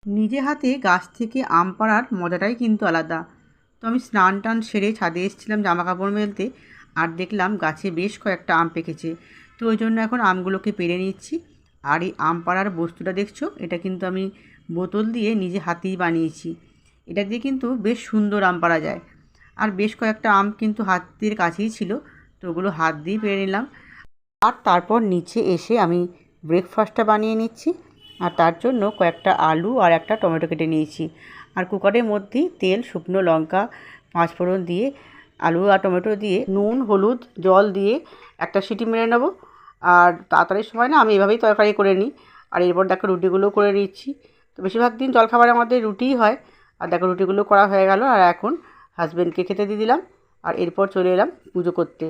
নিজে হাতে গাছ থেকে আম পাড়ার মজাটাই কিন্তু আলাদা। তো আমি স্নান টান সেরে ছাদে এসেছিলাম জামা কাপড় মেলতে, আর দেখলাম গাছে বেশ কয়েকটা আম পেকেছে। তো ওই জন্য এখন আমগুলোকে পেড়ে নিচ্ছি। আর এই আম পাড়ার বস্তুটা দেখছো, এটা কিন্তু আমি বোতল দিয়ে নিজে হাতেই বানিয়েছি। এটা দিয়ে কিন্তু বেশ সুন্দর আম পাড়া যায়। আর বেশ কয়েকটা আম কিন্তু হাতের কাছেই ছিল, তো ওগুলো হাত দিয়ে পেড়ে নিলাম। আর তারপর নিচে এসে আমি ব্রেকফাস্টটা বানিয়ে নিচ্ছি। আর তার জন্য কয়েকটা আলু আর একটা টমেটো কেটে নিয়েছি। আর কুকারের মধ্যেই তেল, শুকনো লঙ্কা, পাঁচফোড়ন দিয়ে আলু আর টমেটো দিয়ে নুন, হলুদ, জল দিয়ে একটা সিটি মেরে নেবো। আর তাড়াতাড়ির সময় না আমি এভাবেই তরকারি করে নিই। আর এরপর দেখো রুটিগুলোও করে নিচ্ছি। তো বেশিরভাগ দিন জলখাবারে আমাদের রুটিই হয়। আর দেখো রুটিগুলো করা হয়ে গেল, আর এখন হাজব্যান্ডকে খেতে দিয়ে দিলাম। আর এরপর চলে এলাম পুজো করতে।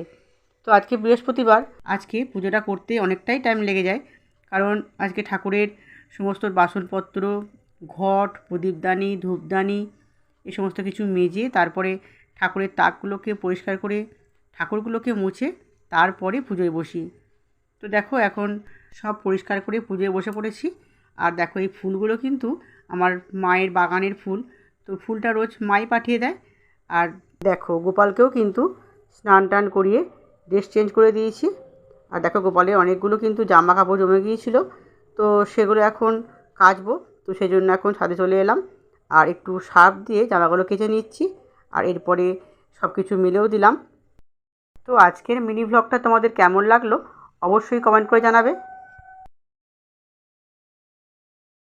তো আজকে বৃহস্পতিবার, আজকে পুজোটা করতে অনেকটাই টাইম লেগে যায়। কারণ আজকে ঠাকুরের সমস্ত বাসনপত্র, ঘট, প্রদীপদানি, ধূপদানি এই সমস্ত কিছু মেজে তারপরে ঠাকুরের তাকগুলোকে পরিষ্কার করে ঠাকুরগুলোকে মুছে তারপরে পুজোয় বসি। তো দেখো এখন সব পরিষ্কার করে পুজোয় বসে পড়েছি। আর দেখো এই ফুলগুলো কিন্তু আমার মায়ের বাগানের ফুল। তো ফুলটা রোজ মাই পাঠিয়ে দেয়। আর দেখো গোপালকেও কিন্তু স্নান টান করিয়ে ড্রেস চেঞ্জ করে দিয়েছি। আর দেখো গোপালের অনেকগুলো কিন্তু জামা কাপড় জমে গিয়েছিলো, তো সেগুলো এখন কাচবো। তো সেই জন্য এখন ছাদে চলে এলাম আর একটু সার্ফ দিয়ে জামাগুলো কেচে নিচ্ছি। আর এরপরে সব কিছু মিলেও দিলাম। তো আজকের মিনি ভ্লগটা তোমাদের কেমন লাগলো অবশ্যই কমেন্ট করে জানাবে।